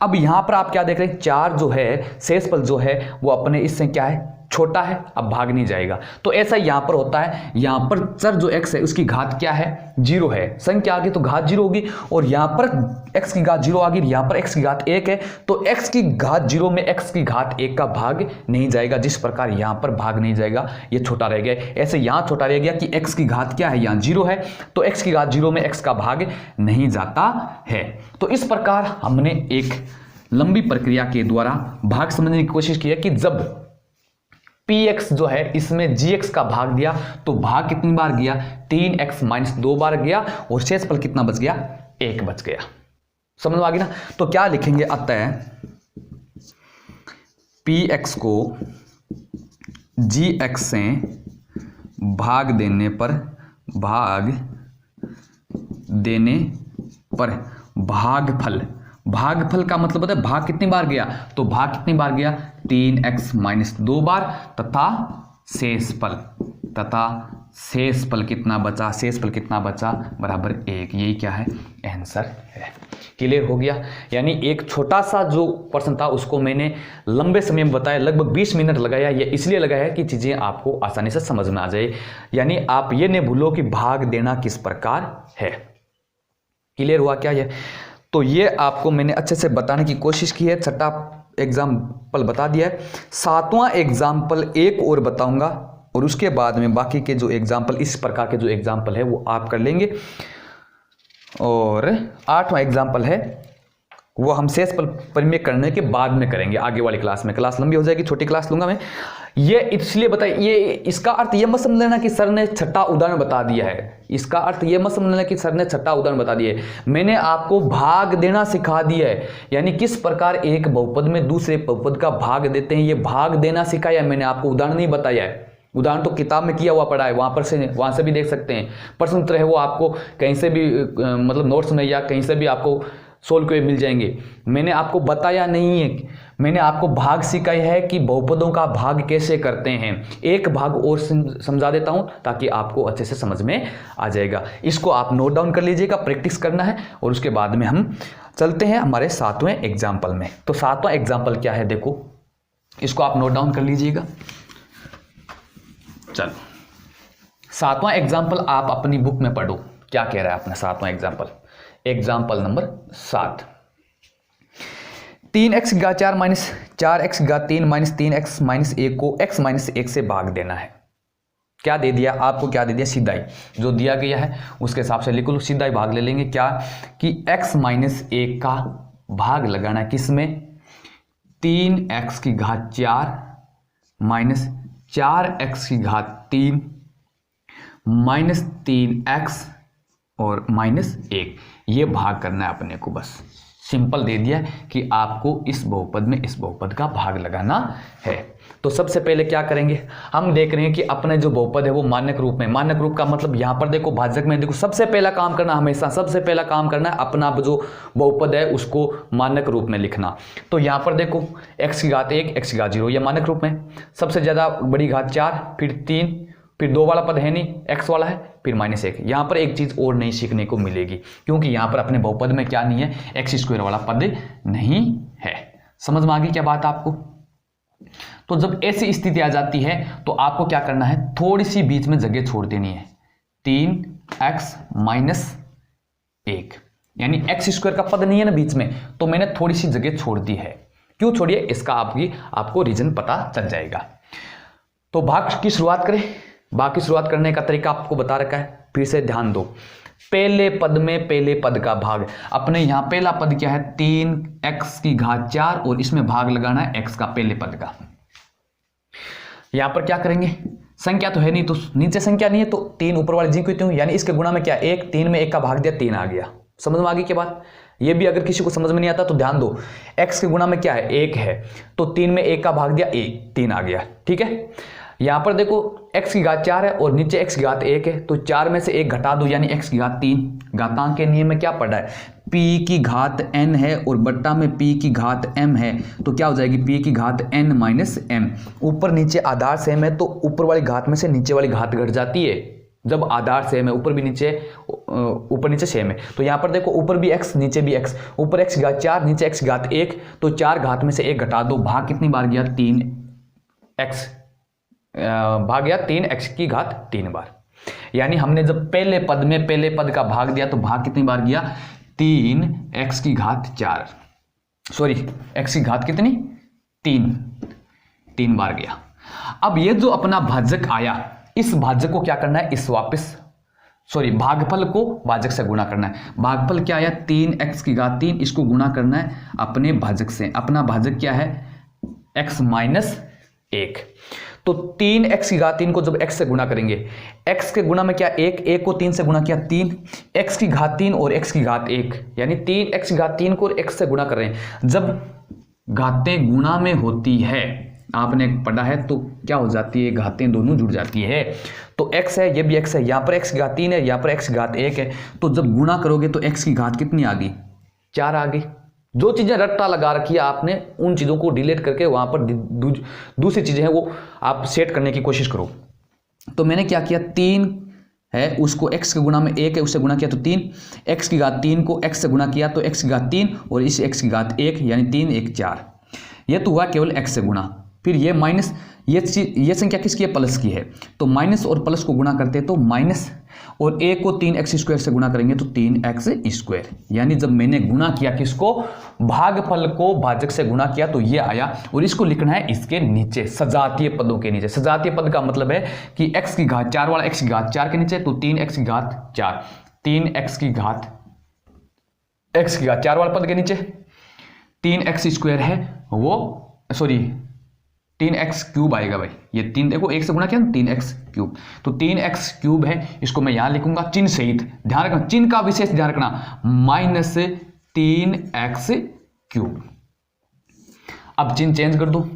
अब यहां पर आप क्या देख रहे हैं, 4 जो है शेषफल जो है वो अपने इससे क्या है छोटा है, अब भाग नहीं जाएगा। तो ऐसा यहां पर होता है, यहां पर चर जो x है उसकी घात क्या है 0 है, संख्या आ गई तो घात 0 होगी, और यहां पर x की घात 0 आ गई, यहां पर x की घात 1 है, तो x की घात 0 में x की घात 1 का भाग नहीं जाएगा, जिस प्रकार यहां पर भाग नहीं जाएगा, ये छोटा रह गया। ऐसे यहां छोटा रह गया कि x की घात क्या है, यहां 0 है, तो x की घात 0 में x का भाग नहीं जाता है। तो इस प्रकार हमने एक लंबी प्रक्रिया के द्वारा भाग समझने की कोशिश की है कि जब px जो है इसमें gx का भाग दिया तो भाग कितनी बार गया 3x - 2 बार गया, और शेषफल कितना बच गया 1 बच गया। समझ में आ गई ना? तो क्या लिखेंगे, अतः px को gx से भाग देने पर भागफल का मतलब होता है भाग कितनी बार गया, तो भाग कितनी बार गया 3x - 2 बार, तथा शेषफल कितना बचा बराबर 1। यही क्या है आंसर है। क्लियर हो गया? यानी एक छोटा सा जो प्रश्न था उसको मैंने लंबे समय में बताया, लगभग 20 मिनट लगाया। ये इसलिए लगाया कि चीजें आपको आसानी से समझ में आ जाए, यानी आप ये नहीं भूलो कि भाग देना किस प्रकार है। क्लियर हुआ क्या ये? तो ये आपको मैंने अच्छे से बताने की कोशिश की है। छठा एग्जाम्पल बता दिया है। 7वां एग्जाम्पल एक और बताऊंगा और उसके बाद में बाकी के जो एग्जाम्पल, इस प्रकार के जो एग्जाम्पल है वो आप कर लेंगे। और 8वां एग्जाम्पल है वो हम शेष परिमेय करने के बाद में करेंगे आगे वाली क्लास में। क्लास लंबी हो जाएगी, छोटी क्लास लूंगा मैं। ये इसलिए बताइए, ये इसका अर्थ ये मत समझ लेना कि सर ने छठा उदाहरण बता दिया है। इसका अर्थ ये मत समझ लेना कि सर ने छठा उदाहरण बता दिया है। मैंने आपको भाग देना सिखा दिया है, यानी किस प्रकार एक बहुपद में दूसरे बहुपद का भाग देते हैं, ये भाग देना सिखाया है मैंने आपको, उदाहरण नहीं बताया है। उदाहरण तो किताब में किया हुआ पड़ा है, वहां से भी देख सकते हैं। प्रश्न उत्तर है वो आपको कहीं से भी मतलब नोट्स में या कहीं से भी आपको सोल्व किए मिल जाएंगे। मैंने आपको बताया नहीं है, मैंने आपको भाग सिखाया है कि बहुपदों का भाग कैसे करते हैं। एक भाग और समझा देता हूं ताकि आपको अच्छे से समझ में आ जाएगा। इसको आप नोट डाउन कर लीजिएगा, प्रैक्टिस करना है। और उसके बाद में हम चलते हैं हमारे 7वें एग्जाम्पल में। तो 7वां एग्जाम्पल क्या है देखो, इसको आप नोट डाउन कर लीजिएगा। चलो 7वां एग्जाम्पल आप अपनी बुक में पढ़ो, क्या कह रहा है अपना 7वां एग्जाम्पल। एग्जाम्पल नंबर 7, 3x घात 4 माइनस 4x घात 3 माइनस 3x माइनस 1 को x माइनस 1 से भाग देना है। क्या दे दिया आपको, क्या दे दिया, सीधा ही जो दिया गया है उसके हिसाब से लिख लो, सीधा ही भाग ले लेंगे। क्या कि x माइनस 1 का भाग लगाना है किसमें, 3x की घात 4 माइनस 4x की घात 3 माइनस 3x और माइनस 1, ये भाग करना है अपने को। बस सिंपल दे दिया है कि आपको इस बहुपद में इस बहुपद का भाग लगाना है। तो सबसे पहले क्या करेंगे, हम देख रहे हैं कि अपने जो बहुपद है वो मानक रूप में, मानक रूप का मतलब यहां पर देखो भाजक में देखो, सबसे पहला काम करना, हमेशा सबसे पहला काम करना है अपना जो बहुपद है उसको मानक रूप में लिखना। तो यहां पर देखो x की घात 1 x की घात 0, ये मानक रूप में, सबसे ज्यादा बड़ी घात 4, फिर 3, फिर 2 वाला पद है नहीं, x वाला है, फिर माइनस 1। यहां पर एक चीज और नहीं सीखने को मिलेगी, क्योंकि यहां पर अपने बहुपद में क्या नहीं है, x² वाला पद नहीं है। समझ में आ गई क्या बात आपको। तो जब ऐसी स्थिति आ जाती है तो आपको क्या करना है, थोड़ी सी बीच में जगह छोड़ देनी है। 3x माइनस 1 यानी x² का पद नहीं है ना बीच में, तो मैंने थोड़ी सी जगह छोड़ दी है। क्यों छोड़िए, इसका आपको रीजन पता चल जाएगा। तो भाग की शुरुआत करें। भाग की शुरुआत करने का तरीका आपको बता रखा है, फिर से ध्यान दो। पहले पद में पहले पद का भाग, अपने यहां पहला पद क्या है, 3x की घात 4 और इसमें भाग लगाना है x का पहले पद का। यहां पर क्या करेंगे, संख्या तो है नहीं तो नीचे संख्या नहीं है तो 3 ऊपर वाली जी को, यानी इसके गुणा में क्या 1, 3 में 1 का भाग दिया 3 आ गया। समझ में आ गई क्या बात। ये भी अगर किसी को समझ में नहीं आता तो ध्यान दो, x के गुणा में क्या है 1 है, तो 3 में 1 का भाग दिया 3 आ गया। ठीक है, यहां पर देखो x की घात 4 है और नीचे x की घात 1 है, तो 4 में से 1 घटा दो यानी x की घात 3। घातांक के नियम में क्या पढ़ा है, p की घात n है और बट्टा में p की घात m है, तो क्या हो जाएगी p की घात n माइनस m। ऊपर नीचे आधार सेम है तो ऊपर वाली घात में से नीचे वाली घात घट जाती है। जब आधार सेम है, ऊपर भी नीचे, ऊपर नीचे सेम है, तो यहां पर देखो ऊपर भी x नीचे भी x, ऊपर x की घात 4 नीचे x की घात 1, तो 4 घात में से 1 घटा दो, भाग कितनी बार गया 3x, भाग गया 3x की घात 3 बार। यानी हमने जब पहले पद में पहले पद का भाग दिया तो भाग कितनी बार गया 3x की घात 4, सॉरी x की घात कितनी 3 बार गया। अब ये जो अपना भाजक आया, इस भाजक को क्या करना है, इस वापस सॉरी भागफल को भाजक से गुणा करना है। भागफल क्या आया 3x की घात 3, इसको गुणा करना है अपने भाजक से। अपना भाजक क्या है x माइनस 1, तो 3x की घात 3 को जब x से गुणा करेंगे, x के गुणा में क्या 1 को 3 से गुणा किया 3, x की घात 3 और x की घात 1, यानी 3x की घात 3 को और x से गुणा कर रहे हैं। जब घातें गुणा में होती है, आपने पढ़ा है, तो क्या हो जाती है, घातें दोनों जुड़ जाती है। तो x है, ये भी x है, यहाँ पर x की घात 3 है, यहाँ पर x की घात 1 है, तो जब गुणा करोगे तो x की घात कितनी आ गई 4 आ गई। जो चीजें रट्टा लगा रखी है आपने, उन चीजों को डिलीट करके वहां पर दूसरी चीजें हैं वो आप सेट करने की कोशिश करो। तो मैंने क्या किया, 3 है उसको x के गुणा में 1 है उससे गुणा किया तो 3, x की घात 3 को x से गुणा किया तो x की घात 3 और इस x की घात 1 यानी 3 1 4, ये तो हुआ केवल x से गुणा। फिर ये माइनस, ये संख्या किसकी है, प्लस की है, तो माइनस और प्लस को गुणा करते हैं तो माइनस, और a को 3x² से गुणा करेंगे तो 3x², यानी जब मैंने गुणा किया किसको, भागफल को भाजक से गुणा किया तो ये आया, और इसको लिखना है इसके नीचे सजातीय पदों के नीचे। सजातीय पद का मतलब है कि x की घात 4 वाला x की घात 4 के नीचे, तो 3x की घात 4, 3x की घात x की घात 4 वाला पद के नीचे 3x² है वो, सॉरी 3x³ आएगा भाई, ये 3 देखो 1 से गुणा किया ना, 3x³, तो 3x³ है, इसको मैं यहां लिखूंगा चिन्ह सहित, ध्यान रखना चिन्ह का विशेष ध्यान रखना, -3x³। अब चिन्ह चेंज कर दो,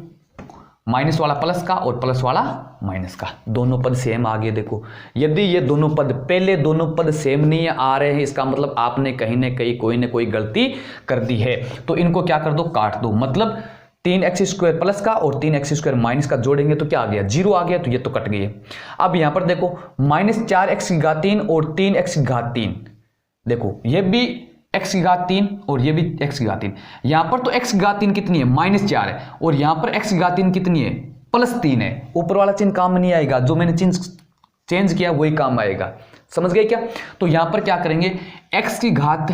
माइनस वाला प्लस का और प्लस वाला माइनस का, दोनों पद सेम आ गए। देखो यदि ये दोनों पद, पहले दोनों पद सेम नहीं आ रहे हैं, इसका मतलब आपने कहीं ना कहीं कोई ना कोई गलती कर दी है, तो इनको क्या कर दो, काट दो। मतलब 3x² प्लस का और 3x² माइनस का जोड़ेंगे तो क्या आ गया, 0 आ गया, तो ये तो कट गए। अब यहां पर देखो -4x³ और 3x³, देखो ये भी x³ और ये भी x³, यहां पर तो x³ कितनी है, -4 है, और यहां पर x³ कितनी है, +3 है। ऊपर वाला चिन्ह काम नहीं आएगा, जो मैंने चिन्ह चेंज किया वही काम आएगा, समझ गए क्या। तो यहां पर क्या करेंगे, x³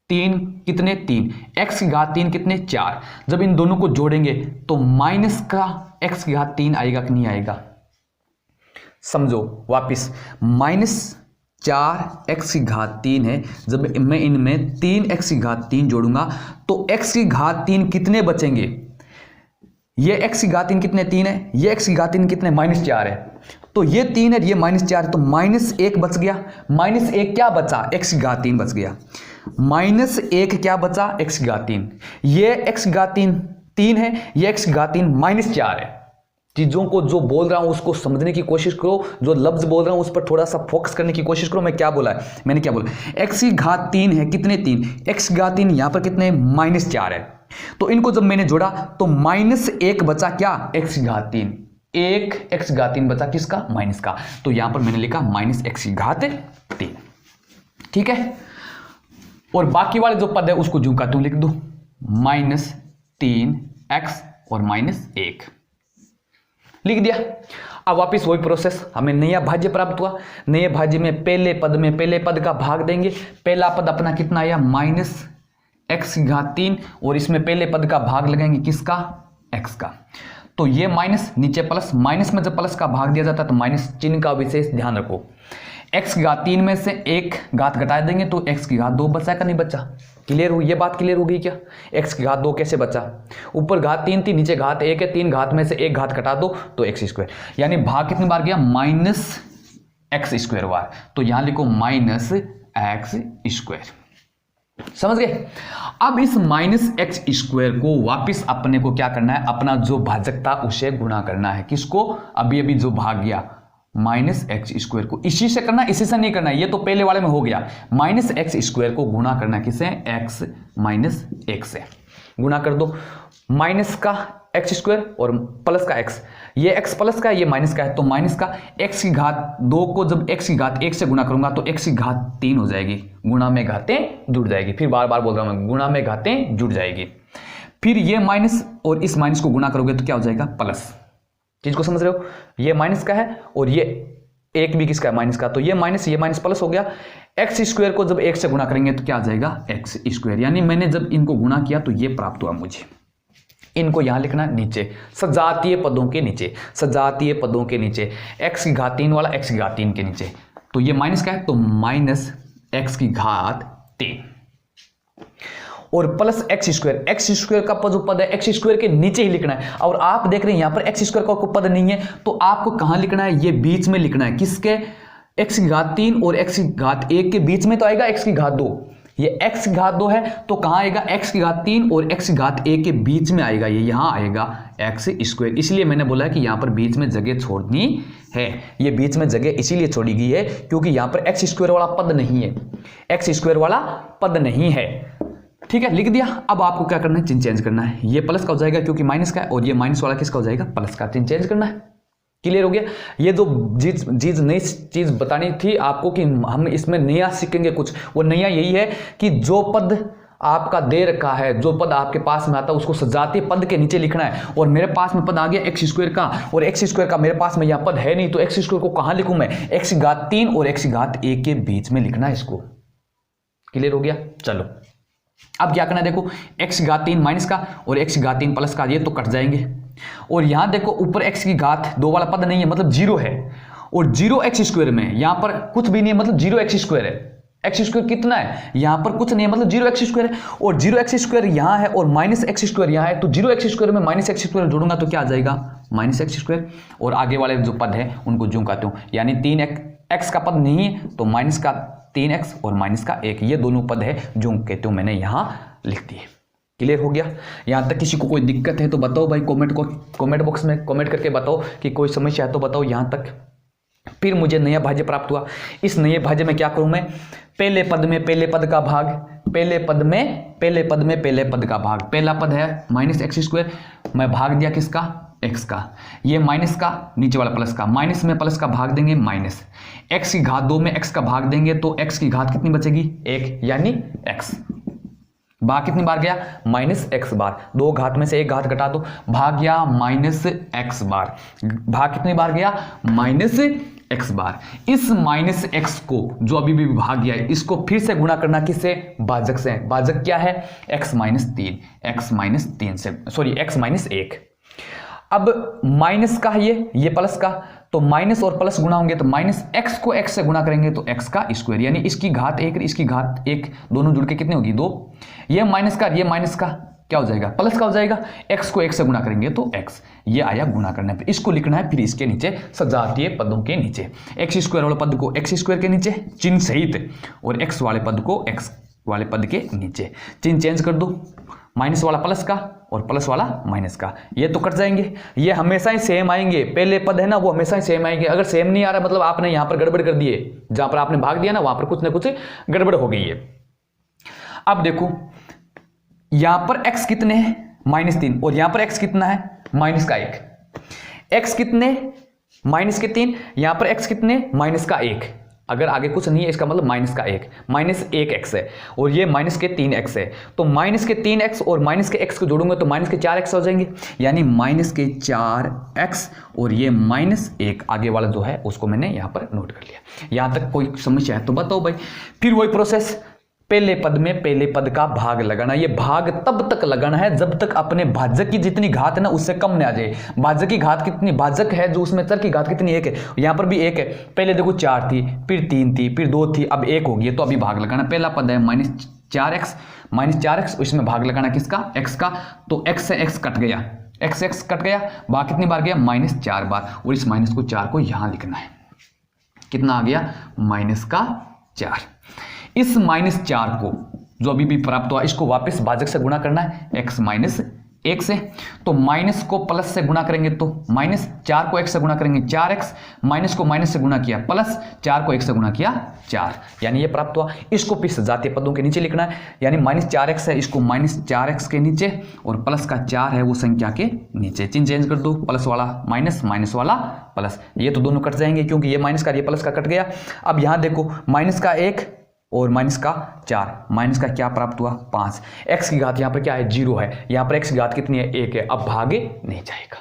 कितने, 3, x³ कितने, 4, जब इन दोनों को जोड़ेंगे तो माइनस का x³ आएगा कि नहीं आएगा, समझो वापिस, -4x³ है, जब मैं इनमें 3x³ जोड़ूंगा तो x³ कितने बचेंगे, ये x³ कितने, 3 है, ये x³ कितने, -4 है, तो ये 3 है, ये -4 है, तो -1 बच गया, -1 क्या बचा, x³ बच गया, -1 क्या बचा, x³, ये x³ 3 है, ये x³ -4 है। चीजों को जो बोल रहा हूं उसको समझने की कोशिश करो, जो लफ्ज बोल रहा हूं उस पर थोड़ा सा फोकस करने की कोशिश करो। मैं क्या बोला है, मैंने क्या बोला, x³ है, कितने 3, x³ यहां पर कितने, -4 है, तो इनको जब मैंने जोड़ा तो -1 बचा क्या, x³, एक x³ बचा किसका, माइनस का, तो यहां पर मैंने लिखा -x³, ठीक है। और बाकी वाले जो पद है उसको जो का तू लिख दो, -3x और -1 लिख दिया। अब वापिस वही प्रोसेस, हमें नया भाज्य प्राप्त हुआ, नए भाज्य में पहले पद का भाग देंगे, पहला पद अपना कितना आया, -x³ और इसमें पहले पद का भाग लगाएंगे किसका, x का, तो ये माइनस नीचे प्लस, माइनस में जब प्लस का भाग दिया जाता है तो माइनस चिन्ह का विशेष ध्यान रखो, x³ में से 1 घात घटा देंगे तो x² बचा का नहीं बचा, क्लियर हो, ये बात क्लियर हो गई क्या, x² कैसे बचा, ऊपर घात 3 थी, नीचे घात 1 है, 3 घात में से 1 घात घटा दो तो x², यानी भाग कितनी बार गया, -x² बार, तो यहां लिखो -x², समझ गए। अब इस -x² को वापिस अपने को क्या करना है, अपना जो भाजक था उसे गुणा करना है, किसको, अभी अभी जो भाग गया -x² को, इसी से करना, इसी से नहीं करना, ये तो पहले वाले में हो गया, -x² को गुणा करना किसे, x - 1 से गुणा कर दो, माइनस का x² और प्लस का x, ये x प्लस का है, ये माइनस का है, तो माइनस का x² को जब x1 से गुणा करूंगा तो x3 हो जाएगी, गुणा में घातें जुड़ जाएगी, फिर बार बार बोल रहा हूं मैं, गुणा में घातें जुड़ जाएगी, फिर ये माइनस और इस माइनस को गुणा करोगे तो क्या हो जाएगा, प्लस, चीज को समझ रहे हो, ये माइनस का है और ये एक भी किसका है, माइनस का, तो ये माइनस प्लस हो गया, x² को जब 1 से गुणा करेंगे तो क्या आ जाएगा, x², यानी मैंने जब इनको गुणा किया तो ये प्राप्त हुआ मुझे, इनको यहां लिखना नीचे, सजातीय पदों के नीचे, सजातीय पदों के नीचे, x³ वाला x³ के नीचे, तो ये माइनस का है तो -x³ और प्लस x² का जो पद है x² के नीचे ही लिखना है, और आप देख रहे हैं यहां पर x² का कोई पद नहीं है, तो आपको कहां लिखना है, ये बीच में लिखना है, किसके, x³ और x1 के बीच में तो आएगा x2, ये x2 है तो कहां आएगा, x3 और x1 के बीच में आएगा, ये यहां आएगा x², इसलिए मैंने बोला कि यहां पर बीच में जगह छोड़नी है, ये बीच में जगह इसीलिए छोड़ी गई है क्योंकि यहां पर x² वाला पद नहीं है, x² वाला पद नहीं है, ठीक है, लिख दिया। अब आपको क्या करना है, चिन्ह चेंज करना है, ये प्लस का हो जाएगा क्योंकि माइनस का है, और ये माइनस वाला किसका हो जाएगा, प्लस का, चिन्ह चेंज करना है, क्लियर हो गया। ये जो चीज नई चीज बतानी थी आपको कि हम इसमें नया सीखेंगे कुछ, वो नया यही है कि जो पद आपका दे रखा है, जो पद आपके पास में आता है उसको सजातीय पद के नीचे लिखना है। और मेरे पास में पद आ गया एक्स स्क्वायर का, और एक्स स्क्वायर का मेरे पास में यहाँ पद है नहीं, तो एक्स स्क्वायर को कहाँ लिखूं मैं, एक्स घात 3 और एक्स घात 1 के बीच में लिखना है इसको। क्लियर हो गया। चलो अब क्या करना है, देखो एक्स घात 3 माइनस का और एक्स घात 3 प्लस का, ये तो कट जाएंगे। और यहां देखो ऊपर एक्स की घात 2 वाला पद नहीं है, मतलब 0 है, और 0 एक्स स्क्वायर में यहां पर कुछ भी नहीं है, मतलब 0 एक्स स्क्वायर है। एक्स स्क्वायर कितना है, यहां पर कुछ नहीं है, मतलब 0 एक्स स्क्वायर है, और 0 एक्स स्क्वायर यहां है और माइनस एक्स स्क्वायर यहां है, तो 0 एक्स स्क्वायर में माइनस एक्स स्क्वायर जोड़ूंगा तो क्या आ जाएगा, माइनस एक्स स्क्वायर। और आगे वाले जो पद है उनको जूम करते हूं, यानी 3 एक्स का पद नहीं है तो माइनस का 3x और माइनस का 1, ये दोनों पद है जो कहते हो मैंने यहां लिख दिए। क्लियर हो गया। यहां तक किसी को कोई दिक्कत है तो बताओ भाई, कमेंट बॉक्स में कमेंट करके बताओ कि कोई समस्या है तो बताओ यहां तक। फिर मुझे नया भाज्य प्राप्त हुआ। इस नए भाज्य में क्या करूं मैं, पहले पद में पहले पद का भाग, पहले पद में पहले पद में पहले पद का भाग। पहला पद है माइनस एक्स स्क्वायर, मैं भाग दिया किसका, एक्स का, ये माइनस का नीचे वाला प्लस का, माइनस में प्लस का भाग देंगे माइनस, एक्स की घात 2 में एक्स का भाग देंगे तो एक्स की घात कितनी बचेगी, 1, यानी एक्स। भाग कितनी बार गया, माइनस एक्स बार, 2 घात में से 1 घात घटा दो, भाग गया माइनस एक्स बार। भाग कितनी बार गया, माइनस एक्स बार। इस माइनस एक्स को जो अभी भी भाग गया है इसको फिर से गुणा करना किससे, भाजक से। भाजक क्या है, एक्स माइनस 3, एक्स माइनस 3 से, सॉरी एक्स माइनस 1। अब माइनस का है ये प्लस का, तो माइनस और प्लस गुणा होंगे तो माइनस एक्स को एक्स से गुणा करेंगे तो एक्स का स्क्वायर, यानी इसकी घात 1 इसकी घात 1 दोनों जुड़ के कितनी होगी, 2। ये माइनस का ये माइनस का क्या हो जाएगा, प्लस का हो जाएगा, एक्स को एक्स से गुणा करेंगे तो एक्स, ये आया गुणा करने पे। इसको लिखना है फिर इसके नीचे सजातीय पदों के नीचे, एक्स स्क्वायर वाले पद को एक्स स्क्वायर के नीचे चिन्ह सहित, और एक्स वाले पद को एक्स वाले पद के नीचे। चिन्ह चेंज कर दो, माइनस वाला प्लस का और प्लस वाला माइनस का, ये तो कट जाएंगे। ये हमेशा ही सेम आएंगे, पहले पद है ना वो हमेशा ही सेम आएंगे। अगर सेम नहीं आ रहा मतलब आपने यहां पर गड़बड़ कर दिए, जहां पर आपने भाग दिया ना वहां पर कुछ ना कुछ गड़बड़ हो गई है। अब देखो यहां पर x कितने हैं, -3, और यहां पर x कितना है, माइनस का 1। x कितने, माइनस के 3, यहां पर x कितने, माइनस का 1। अगर आगे कुछ नहीं है इसका मतलब माइनस का 1, -1x है, और ये माइनस के 3x है, तो माइनस के 3x और माइनस के x को जोड़ूंगे तो माइनस के 4x हो जाएंगे, यानी माइनस के 4x और ये -1 आगे वाला जो है उसको मैंने यहां पर नोट कर लिया। यहां तक कोई समस्या है तो बताओ भाई। फिर वही प्रोसेस, पहले पद में पहले पद का भाग लगाना। ये भाग तब तक लगाना है जब तक अपने भाजक की जितनी घात है ना उससे कम न आ जाए। भाजक की घात कितनी, भाजक है जो उसमें चर की घात कितनी, 1 है, यहां पर भी 1 है। पहले देखो 4 थी, फिर 3 थी, फिर 2 थी, अब 1 होगी, तो अभी भाग लगाना। पहला पद है -4x, इसमें भाग लगाना किसका, x का, तो x से x कट गया, x से x कट गया, भाग कितनी बार गया, -4 बार, और इस माइनस को 4 को यहां लिखना है। कितना आ गया, -4। इस -4 को जो अभी भी प्राप्त हुआ इसको वापस भाजक से गुणा करना है, x -1 से, तो माइनस को प्लस से गुणा करेंगे तो -4 को x से गुणा करेंगे 4x, माइनस को माइनस से गुणा किया प्लस 4 को 1 से गुणा किया 4, यानी ये प्राप्त हुआ। इसको फिर सजातीय पदों के नीचे लिखना है, यानी -4x है, इसको -4x के नीचे, और प्लस का 4 है वो संख्या के नीचे। चिन्ह चेंज कर दो, प्लस वाला माइनस, माइनस वाला प्लस, ये तो दोनों कट जाएंगे क्योंकि ये माइनस का ये प्लस का कट गया। अब यहां देखो माइनस का 1 और माइनस का 4, माइनस का क्या प्राप्त हुआ, 5। x की घात यहां पर क्या है, 0 है, यहां पर x की घात कितनी है, 1 है, अब भागे नहीं जाएगा।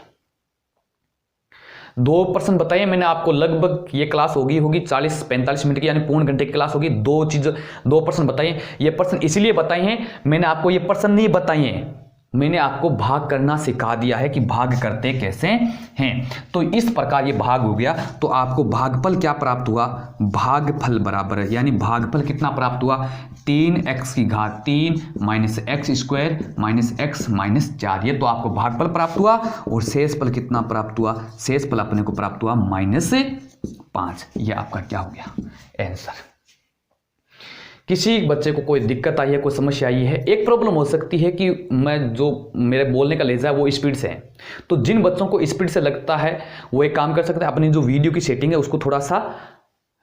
2% बताइए, मैंने आपको लगभग ये क्लास होगी 40-45 मिनट की, यानी पूर्ण घंटे की क्लास होगी। 2% बताइए। ये पर्सन इसलिए बताए हैं, मैंने आपको ये पर्सन नहीं बताए हैं, मैंने आपको भाग करना सिखा दिया है कि भाग करते कैसे हैं। तो इस प्रकार ये भाग हो गया, तो आपको भागफल क्या प्राप्त हुआ, भागफल बराबर है, यानी भागफल कितना प्राप्त हुआ, 3x की घात 3 -x स्क्वायर -x -4, ये तो आपको भागफल प्राप्त हुआ। और शेषफल कितना प्राप्त हुआ, शेषफल अपने को प्राप्त हुआ -5। ये आपका क्या हो गया, आंसर। किसी बच्चे को कोई दिक्कत आई है, कोई समस्या आई है, एक प्रॉब्लम हो सकती है कि मैं जो मेरे बोलने का लहजा है वो स्पीड से है, तो जिन बच्चों को स्पीड से लगता है वो एक काम कर सकते हैं, अपनी जो वीडियो की सेटिंग है उसको थोड़ा सा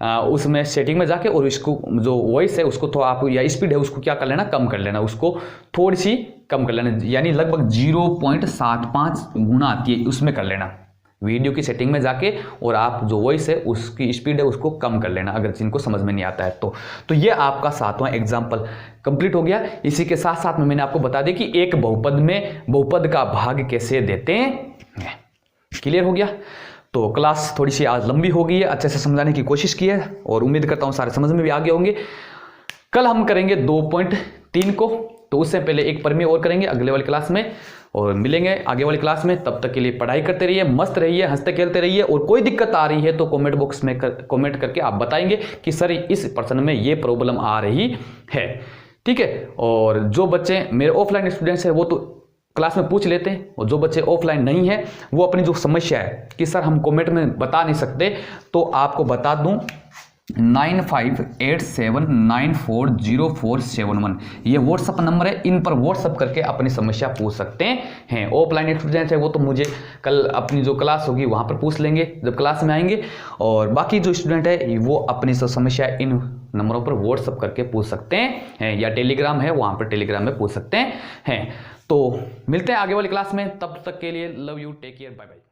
उसमें सेटिंग में जाके और इसको जो वॉइस है उसको थोड़ा आप, या स्पीड है उसको क्या कर लेना, कम कर लेना, उसको थोड़ी सी कम कर लेना, यानी लगभग 0.75 गुना आती है उसमें कर लेना, वीडियो की सेटिंग में जाके और आप जो वॉइस है उसकी स्पीड है उसको कम कर लेना अगर जिनको समझ में नहीं आता है तो ये आपका 7वां एग्जाम्पल कंप्लीट हो गया। इसी के साथ साथ में मैंने आपको बता दिया कि एक बहुपद में बहुपद का भाग कैसे देते हैं। क्लियर हो गया। तो क्लास थोड़ी सी आज लंबी हो गई है, अच्छे से समझाने की कोशिश की है और उम्मीद करता हूं सारे समझ में भी आ गए होंगे। कल हम करेंगे 2.3 को, तो उससे पहले एक प्रमेय और करेंगे अगले वाली क्लास में और मिलेंगे आगे वाली क्लास में। तब तक के लिए पढ़ाई करते रहिए, मस्त रहिए, हंसते खेलते रहिए और कोई दिक्कत आ रही है तो कमेंट बॉक्स में कमेंट करके आप बताएंगे कि सर इस प्रश्न में ये प्रॉब्लम आ रही है। ठीक है। और जो बच्चे मेरे ऑफलाइन स्टूडेंट्स हैं वो तो क्लास में पूछ लेते हैं और जो बच्चे ऑफलाइन नहीं है वो अपनी जो समस्या है कि सर हम कमेंट में बता नहीं सकते, तो आपको बता दूं 9587940471 ये व्हाट्सअप नंबर है। इन पर व्हाट्सअप करके अपनी समस्या पूछ सकते हैं। ऑफलाइन स्टूडेंट है वो तो मुझे कल अपनी जो क्लास होगी वहाँ पर पूछ लेंगे जब क्लास में आएंगे, और बाकी जो स्टूडेंट है वो अपनी समस्या इन नंबरों पर व्हाट्सअप करके पूछ सकते हैं, या टेलीग्राम है वहाँ पर टेलीग्राम में पूछ सकते हैं। तो मिलते हैं आगे वाली क्लास में, तब तक के लिए love you, take care, bye bye.